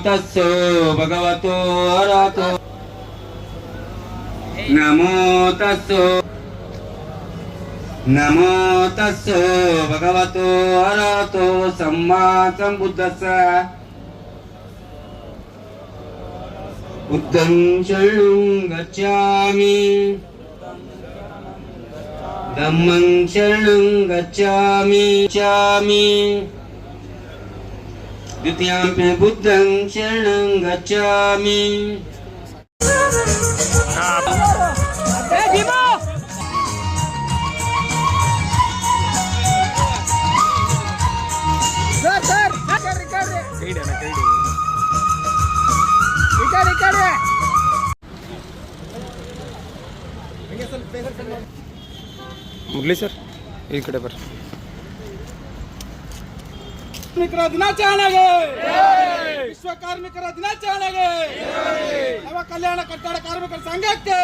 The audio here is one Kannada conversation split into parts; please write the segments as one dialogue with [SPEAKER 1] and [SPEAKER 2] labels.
[SPEAKER 1] ತಸ್ಸೋ ಭಗವತೋ ಅರಹತೋ ನಮೋ ತಸ್ಸೋ ನಮೋ ತಸ್ಸೋ ಭಗವತೋ ಅರಹತೋ ಸಮ್ಮಾ ಸಂಬುದ್ಧಸ್ಸ ಬುದ್ಧಂ ಶರಣಂ ಗಚ್ಚಾಮಿ ಧಮ್ಮಂ ಶರಣಂ ಗಚ್ಚಾಮಿ ದ್ವಿತೀಯಂಪಿ ಬುದ್ಧಂ ಶರಣಂ ಗಚ್ಚಾಮಿ
[SPEAKER 2] ಮುಗ್ಲಿ ಸರ್ ಈ ಕಡೆ ಬರ್ರಿ.
[SPEAKER 3] ಕಾರ್ಮಿಕರ ದಿನಾಚರಣೆಗೆ ವಿಶ್ವ ಕಾರ್ಮಿಕರ ದಿನಾಚರಣೆಗೆ ನವ ಕಲ್ಯಾಣ ಕಟ್ಟಡ ಕಾರ್ಮಿಕರ ಸಂಘಕ್ಕೆ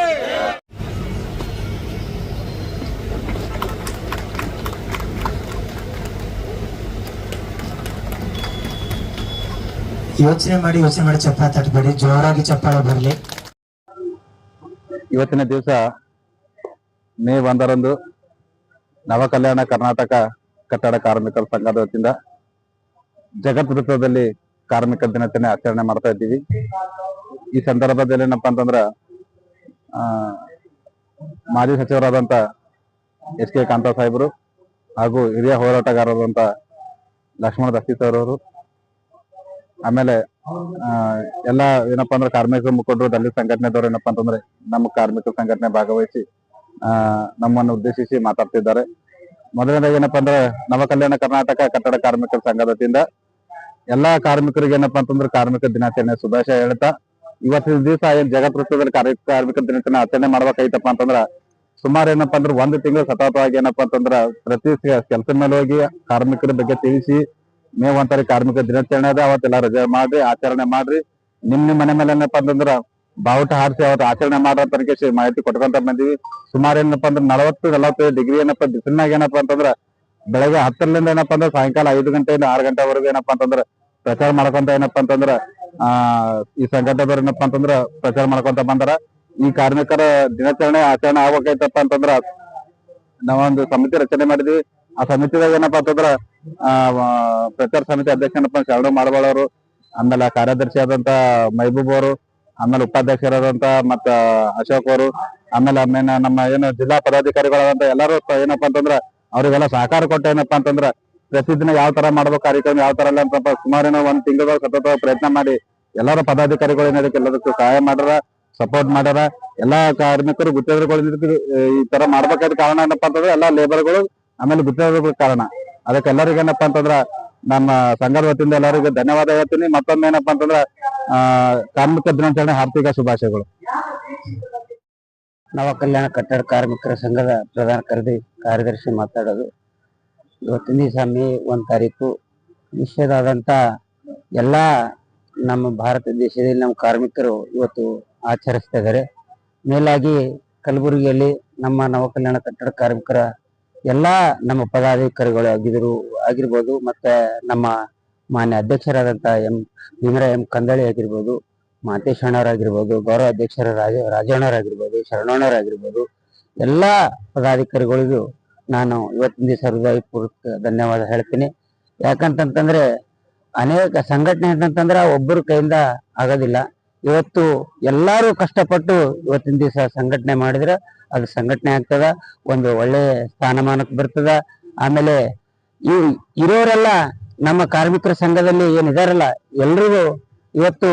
[SPEAKER 4] ಯೋಚನೆ ಮಾಡಿ ಚಪ್ಪಾಳೆ ತಟ್ಟಬೇಡಿ, ಜೋರಾಗಿ ಚಪ್ಪಾಳೆ ಬರಲಿ.
[SPEAKER 5] ಇವತ್ತಿನ ದಿವಸ ಮೇ 1ರಂದು ನವ ಕಲ್ಯಾಣ ಕರ್ನಾಟಕ ಕಟ್ಟಡ ಕಾರ್ಮಿಕರ ಸಂಘದ ವತಿಯಿಂದ ಜಗತ್ ವೃತ್ತದಲ್ಲಿ ಕಾರ್ಮಿಕ ದಿನಾಚರಣೆ ಆಚರಣೆ ಮಾಡ್ತಾ ಇದ್ದೀವಿ. ಈ ಸಂದರ್ಭದಲ್ಲಿ ಏನಪ್ಪಾ ಅಂತಂದ್ರ ಮಾಜಿ ಸಚಿವರಾದಂತ ಎಸ್.ಕೆ. ಕಾಂತಾ ಸಾಹೇಬರು ಹಾಗೂ ಹಿರಿಯ ಹೋರಾಟಗಾರರಾದಂತ ಲಕ್ಷ್ಮಣ ದಸ್ತಿ ಸರ್ ಅವರು, ಆಮೇಲೆ ಎಲ್ಲ ಏನಪ್ಪಾ ಅಂದ್ರೆ ಕಾರ್ಮಿಕ ಮುಖಂಡರು, ದಲಿತ ಸಂಘಟನೆದವರು ಏನಪ್ಪಾ ಅಂತಂದ್ರೆ ನಮ್ಮ ಕಾರ್ಮಿಕ ಸಂಘಟನೆ ಭಾಗವಹಿಸಿ ನಮ್ಮನ್ನು ಉದ್ದೇಶಿಸಿ ಮಾತಾಡ್ತಿದ್ದಾರೆ. ಮೊದಲನೇದಾಗಿ ಏನಪ್ಪಾ ಅಂದ್ರೆ ನವ ಕಲ್ಯಾಣ ಕರ್ನಾಟಕ ಕಟ್ಟಡ ಕಾರ್ಮಿಕರ ಸಂಘದ ವತಿಯಿಂದ ಎಲ್ಲಾ ಕಾರ್ಮಿಕರಿಗೆ ಏನಪ್ಪಾ ಅಂತಂದ್ರೆ ಕಾರ್ಮಿಕ ದಿನಾಚರಣೆ ಶುಭಾಶಯ ಹೇಳ್ತಾ, ಇವತ್ತಿನ ದಿವಸ ಏನ್ ಜಗತ್ ವೃತ್ತದಲ್ಲಿ ಕಾರ್ಮಿಕ ದಿನಾಚರಣೆ ಆಚರಣೆ ಮಾಡ್ಬೇಕೈತಪ್ಪ ಅಂತಂದ್ರ ಸುಮಾರು ಏನಪ್ಪಾ ಅಂದ್ರೆ 1 ತಿಂಗಳು ಸತತವಾಗಿ ಏನಪ್ಪಾ ಅಂತಂದ್ರ ಪ್ರತಿ ಕೆಲಸದ ಮೇಲೆ ಹೋಗಿ ಕಾರ್ಮಿಕರ ಬಗ್ಗೆ ತಿಳಿಸಿ ಮೇ 1 ತಾರೀಕು ಕಾರ್ಮಿಕ ದಿನಾಚರಣೆ ಅದ, ಅವತ್ತೆಲ್ಲ ರಜೆ ಮಾಡ್ರಿ, ಆಚರಣೆ ಮಾಡ್ರಿ. ನಿಮ್ ಮನೆ ಮೇಲೆ ಏನಪ್ಪಾ ಅಂತಂದ್ರ ಬಾವುಟ ಹಾರಿಸಿ ಅವತ್ತು ಆಚರಣೆ ಮಾಡೋ ತನಕ ಮಾಹಿತಿ ಕೊಟ್ಕೊಂತ ಬಂದಿವಿ. ಸುಮಾರು ಏನಪ್ಪಾ ಅಂದ್ರೆ 40-45 ಡಿಗ್ರಿ ಏನಪ್ಪಾ ಬಿಸಿಲ್ನಾಗ ಏನಪ್ಪಾ ಅಂತಂದ್ರ ಬೆಳಗ್ಗೆ 10ರಿಂದ ಏನಪ್ಪಾ ಅಂದ್ರೆ ಸಾಯಂಕಾಲ 5 ಗಂಟೆಯಿಂದ 6 ಗಂಟೆವರೆಗೂ ಏನಪ್ಪಾ ಅಂತಂದ್ರ ಪ್ರಚಾರ ಮಾಡ್ಕೊಂತ ಏನಪ್ಪಾ ಅಂತಂದ್ರ ಈ ಸಂಘಟನೆದವ್ರು ಏನಪ್ಪಾ ಅಂತಂದ್ರ ಪ್ರಚಾರ ಮಾಡ್ಕೊಂತ ಬಂದಾರ. ಈ ಕಾರ್ಮಿಕರ ದಿನಾಚರಣೆ ಆಚರಣೆ ಆಗ್ಬೇಕೈತಪ್ಪ ಅಂತಂದ್ರ ನಾವೊಂದು ಸಮಿತಿ ರಚನೆ ಮಾಡಿದ್ವಿ. ಆ ಸಮಿತಿದಾಗ ಏನಪ್ಪಾ ಅಂತಂದ್ರ ಪ್ರಚಾರ ಸಮಿತಿ ಅಧ್ಯಕ್ಷ ಏನಪ್ಪಾ ಶರಣ ಮಾಡಬಾಳ್ ಅವರು, ಆಮೇಲೆ ಕಾರ್ಯದರ್ಶಿ ಆದಂತ ಮೈಬೂಬ್ ಅವರು, ಆಮೇಲೆ ಉಪಾಧ್ಯಕ್ಷರಾದಂತ ಮತ್ತ ಅಶೋಕ್ ಅವರು, ಆಮೇಲೆ ನಮ್ಮ ಏನು ಜಿಲ್ಲಾ ಪದಾಧಿಕಾರಿಗಳಾದಂತ ಎಲ್ಲರೂ ಏನಪ್ಪಾ ಅಂತಂದ್ರ ಅವ್ರಿಗೆಲ್ಲ ಸಹಕಾರ ಕೊಟ್ಟ ಏನಪ್ಪಾ ಅಂತಂದ್ರ ಪ್ರತಿದಿನ ಯಾವ ತರ ಮಾಡ್ಬೇಕು ಕಾರ್ಯಕ್ರಮ ಯಾವ ತರ ಇಲ್ಲ ಅಂತ ಸುಮಾರು 1 ತಿಂಗಳ ಸತತ ಪ್ರಯತ್ನ ಮಾಡಿ ಎಲ್ಲರೂ ಪದಾಧಿಕಾರಿಗಳು ಏನದಕ್ಕೆ ಎಲ್ಲದಕ್ಕೂ ಸಹಾಯ ಮಾಡ್ಯಾರ, ಸಪೋರ್ಟ್ ಮಾಡ್ಯಾರ. ಎಲ್ಲಾ ಕಾರ್ಮಿಕರು ಗುತ್ತಿಗೆದಾರಗಳು ಈ ತರ ಮಾಡ್ಬೇಕಾದ ಕಾರಣ ಏನಪ್ಪಾ ಅಂತಂದ್ರೆ ಎಲ್ಲಾ ಲೇಬರ್ಗಳು ಆಮೇಲೆ ಗುತ್ತಿಗೆದಾರಗಳ ಕಾರಣ. ಅದಕ್ಕೆ ಎಲ್ಲರಿಗೂ ಏನಪ್ಪಾ ಅಂತಂದ್ರ ನಮ್ಮ ಸಂಘದ ವತಿಯಿಂದ ಎಲ್ಲರಿಗೂ ಧನ್ಯವಾದ ಹೇಳ್ತೀನಿ. ಮತ್ತೊಮ್ಮೆ ಏನಪ್ಪಾ ಅಂತಂದ್ರ ಕಾರ್ಮಿಕ ದಿನಾಚರಣೆ ಹಾರ್ದಿಕ ಶುಭಾಶಯಗಳು.
[SPEAKER 4] ನವ ಕಲ್ಯಾಣ ಕಟ್ಟಡ ಕಾರ್ಮಿಕರ ಸಂಘದ ಪ್ರಧಾನ ಕಾರ್ಯದರ್ಶಿ ಮಾತಾಡೋದು. ಇವತ್ತಿನ ದಿವಸ ಮೇ 1 ತಾರೀಕು ವಿಶ್ವದಾದಂತ ಎಲ್ಲಾ ನಮ್ಮ ಭಾರತ ದೇಶದಲ್ಲಿ ನಮ್ಮ ಕಾರ್ಮಿಕರು ಇವತ್ತು ಆಚರಿಸ್ತಾ ಇದ್ದಾರೆ. ಮೇಲಾಗಿ ಕಲಬುರಗಿಯಲ್ಲಿ ನಮ್ಮ ನವ ಕಲ್ಯಾಣ ಕಟ್ಟಡ ಕಾರ್ಮಿಕರ ಎಲ್ಲಾ ನಮ್ಮ ಪದಾಧಿಕಾರಿಗಳು ಆಗಿರ್ಬೋದು, ಮತ್ತೆ ನಮ್ಮ ಮಾನ್ಯ ಅಧ್ಯಕ್ಷರಾದಂತ ಭೀಮರಾವ್ ಎಂ ಕಂದಳಿ ಆಗಿರ್ಬೋದು, ಮಾತೇಶ್ ಅಣ್ಣವರಾಗಿರ್ಬೋದು, ಗೌರವ ಅಧ್ಯಕ್ಷರ ರಾಜಣ್ಣವರಾಗಿರ್ಬೋದು, ಶರಣಣ್ಣವರಾಗಿರ್ಬೋದು, ಎಲ್ಲಾ ಪದಾಧಿಕಾರಿಗಳಿಗೂ ನಾನು ಇವತ್ತಿನ ದಿವಸ ಹೃದಯಪೂರ್ವಕ ಧನ್ಯವಾದ ಹೇಳ್ತೀನಿ. ಯಾಕಂತಂತಂದ್ರೆ ಅನೇಕ ಸಂಘಟನೆ ಅಂತಂತಂದ್ರ ಒಬ್ಬರ ಕೈಯಿಂದ ಆಗೋದಿಲ್ಲ. ಇವತ್ತು ಎಲ್ಲಾರು ಕಷ್ಟಪಟ್ಟು ಇವತ್ತಿನ ದಿವಸ ಸಂಘಟನೆ ಮಾಡಿದ್ರೆ ಅದು ಸಂಘಟನೆ ಆಗ್ತದ, ಒಂದು ಒಳ್ಳೆ ಸ್ಥಾನಮಾನಕ್ಕೆ ಬರ್ತದ. ಆಮೇಲೆ ಇರೋರೆಲ್ಲ ನಮ್ಮ ಕಾರ್ಮಿಕರ ಸಂಘದಲ್ಲಿ ಏನಿದಾರಲ್ಲ ಎಲ್ರಿಗೂ ಇವತ್ತು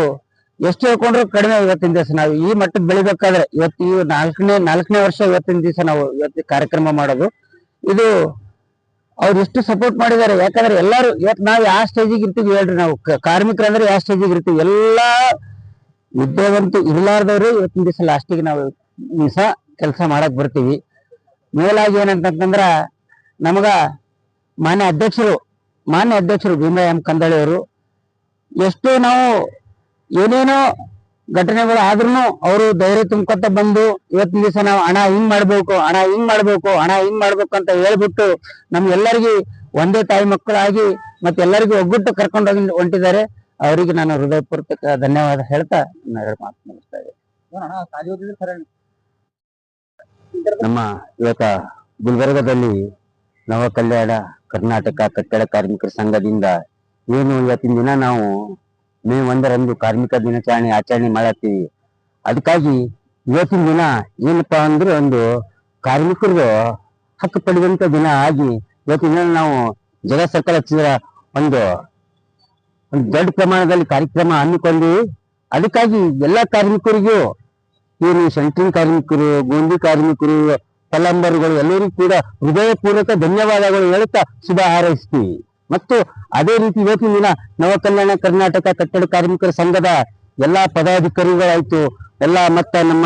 [SPEAKER 4] ಎಷ್ಟು ಹೇಳ್ಕೊಂಡ್ರು ಕಡಿಮೆ. ಇವತ್ತಿನ ದಿವಸ ನಾವು ಈ ಮಟ್ಟಕ್ಕೆ ಬೆಳಿಬೇಕಾದ್ರೆ ಇವತ್ತು ಈ ನಾಲ್ಕನೇ ವರ್ಷ ಇವತ್ತಿನ ದಿವಸ ನಾವು ಇವತ್ತು ಕಾರ್ಯಕ್ರಮ ಮಾಡೋದು. ಇದು ಅವ್ರು ಎಷ್ಟು ಸಪೋರ್ಟ್ ಮಾಡಿದ್ದಾರೆ. ಯಾಕಂದ್ರೆ ಎಲ್ಲಾರು ಇವತ್ತು ನಾವು ಯಾವ ಸ್ಟೇಜಿಗೆ ಇರ್ತೀವಿ ಹೇಳ್ರಿ, ನಾವು ಕಾರ್ಮಿಕರು ಅಂದ್ರೆ ಯಾವ ಸ್ಟೇಜಿಗೆ ಇರ್ತೀವಿ, ಎಲ್ಲಾ ಉದ್ಯೋಗಂತೂ ಇರ್ಲಾರ್ದವ್ರು ಇವತ್ತಿನ ದಿವಸ ಲಾಸ್ಟಿಗೆ ನಾವು ದಿವಸ ಕೆಲಸ ಮಾಡಕ್ ಬರ್ತೀವಿ. ಮೇಲಾಗಿ ಏನಂತಂದ್ರ ನಮಗ ಮಾನ್ಯ ಅಧ್ಯಕ್ಷರು ಭೀಮರಾವ್ ಎಂ ಕಂದಳಿ ಅವರು ಎಷ್ಟು ನಾವು ಏನೇನೋ ಘಟನೆಗಳು ಆದ್ರೂ ಅವರು ಧೈರ್ಯ ತುಂಬ್ಕೊತ ಬಂದು ಇವತ್ತಿನ ದಿವಸ ನಾವು ಹಣ ಹಿಂಗ್ ಮಾಡ್ಬೇಕು ಅಂತ ಹೇಳ್ಬಿಟ್ಟು ನಮ್ಗೆಲ್ಲರಿಗೂ ಒಂದೇ ತಾಯಿ ಮಕ್ಕಳಾಗಿ ಮತ್ತೆ ಎಲ್ಲರಿಗೂ ಒಗ್ಗಟ್ಟು ಕರ್ಕೊಂಡೋಗಿ ಹೊಂಟಿದ್ದಾರೆ. ಅವರಿಗೆ ನಾನು ಹೃದಯಪೂರ್ವಕ ಧನ್ಯವಾದ ಹೇಳ್ತಾ ನನ್ನ ಎರಡು ಮಾತು ಮುಗಿಸ್ತಾ ಇದ್ದೇನೆ. ನಮ್ಮ ಇವತ್ತ ಗುಲ್ಬರ್ಗದಲ್ಲಿ ನವ ಕಲ್ಯಾಣ ಕರ್ನಾಟಕ ಕಟ್ಟಡ ಕಾರ್ಮಿಕರ ಸಂಘದಿಂದ ಏನು ಇವತ್ತಿನ ದಿನ ನಾವು ಮೇ 1ರಂದು ಕಾರ್ಮಿಕ ದಿನಾಚರಣೆ ಆಚರಣೆ ಮಾಡತ್ತೀವಿ. ಅದಕ್ಕಾಗಿ ಇವತ್ತಿನ ದಿನ ಏನಪ್ಪಾ ಅಂದ್ರೆ ಒಂದು ಕಾರ್ಮಿಕರು ಹಕ್ಕು ಪಡೆಯುವಂತ ದಿನ ಆಗಿ ಇವತ್ತಿನ ದಿನ ನಾವು ಜಗತ್ ಸರ್ಕಾರ ಒಂದು ದೊಡ್ಡ ಪ್ರಮಾಣದಲ್ಲಿ ಕಾರ್ಯಕ್ರಮ ಹಮ್ಮಿಕೊಂಡು ಅದಕ್ಕಾಗಿ ಎಲ್ಲಾ ಕಾರ್ಮಿಕರಿಗೂ ಏನು ಸೆಂಟ್ರಿಂಗ್ ಕಾರ್ಮಿಕರು, ಗೋಂದಿ ಕಾರ್ಮಿಕರು, ಪಲಂಬರ್ಗಳು ಎಲ್ಲರಿಗೂ ಕೂಡ ಹೃದಯಪೂರ್ವಕ ಧನ್ಯವಾದಗಳು ಹೇಳುತ್ತಾ ಶುಭ ಹಾರೈಸ್ತೀವಿ. ಮತ್ತು ಅದೇ ರೀತಿ ಇವತ್ತಿನ ದಿನ ನವ ಕಲ್ಯಾಣ ಕರ್ನಾಟಕ ಕಟ್ಟಡ ಕಾರ್ಮಿಕರ ಸಂಘದ ಎಲ್ಲಾ ಪದಾಧಿಕಾರಿಗಳಾಯ್ತು, ಎಲ್ಲಾ ಮತ್ತ ನಮ್ಮ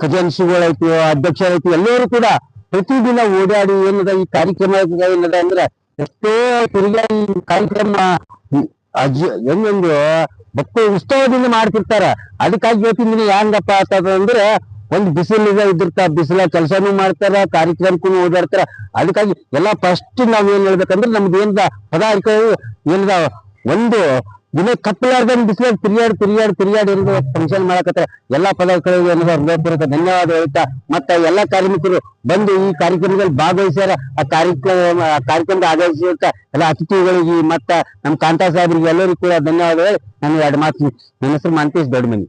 [SPEAKER 4] ಖಜಾನ್ಸಿಗಳಾಯ್ತು, ಅಧ್ಯಕ್ಷರಾಯ್ತು, ಎಲ್ಲರೂ ಕೂಡ ಪ್ರತಿದಿನ ಓಡಾಡಿ ಏನದ ಈ ಕಾರ್ಯಕ್ರಮ ಏನದ ಅಂದ್ರೆ ಎಷ್ಟೋ ತಿರುಗಾಡಿ ಕಾರ್ಯಕ್ರಮ ಹೆಂಗಂದು ಭಕ್ತ ಉತ್ಸವದಿಂದ ಮಾಡ್ತಿರ್ತಾರ. ಅದಕ್ಕಾಗಿ ಇವತ್ತಿನ ದಿನ ಹೆಂಗಪ್ಪ ಅಂತಂದ್ರೆ ಒಂದು ಬಿಸಿಲಿಗ ಬಿಸಿಲ ಕೆಲಸನೂ ಮಾಡ್ತಾರ, ಕಾರ್ಯಕ್ರಮಕ್ಕೂ ಓಡಾಡ್ತಾರ. ಅದಕ್ಕಾಗಿ ಎಲ್ಲಾ ಫಸ್ಟ್ ನಾವ್ ಏನ್ ಹೇಳ್ಬೇಕಂದ್ರೆ ನಮ್ದು ಏನದ ಪದಾಧಿಕಾರಿ ಏನದ ಒಂದು ದಿನ ಕಪ್ಪಲಾರ್ದಂಗ್ ಬಿಸಿಲಾಗ ತಿರುಗಾಡಿ ಏನದ ಫಂಕ್ಷನ್ ಮಾಡಕತ್ತಾರ. ಎಲ್ಲಾ ಪದಾಧಿಕಾರಿಗಳು ಏನದ ಹೃದಯಪೂರ್ವಕ ಧನ್ಯವಾದ ಹೇಳ್ತಾ ಮತ್ತ ಎಲ್ಲಾ ಕಾರ್ಮಿಕರು ಬಂದು ಈ ಕಾರ್ಯಕ್ರಮದಲ್ಲಿ ಭಾಗವಹಿಸ್ಯಾರ. ಆ ಕಾರ್ಯಕ್ರಮದ ಆಗಮಿಸಿದ ಎಲ್ಲ ಅತಿಥಿಗಳಿಗೆ ಮತ್ತ ನಮ್ ಕಾಂತಾ ಸಾಹೇಬ್ರಿಗೆ ಎಲ್ಲರಿಗೂ ಕೂಡ ಧನ್ಯವಾದ ಹೇಳಿ ನಾನು ಎರಡು ಮಾತು. ನನ್ನ ಹೆಸರು ಮಾಂತೇಶ್ ದೊಡ್ಡಮನಿ.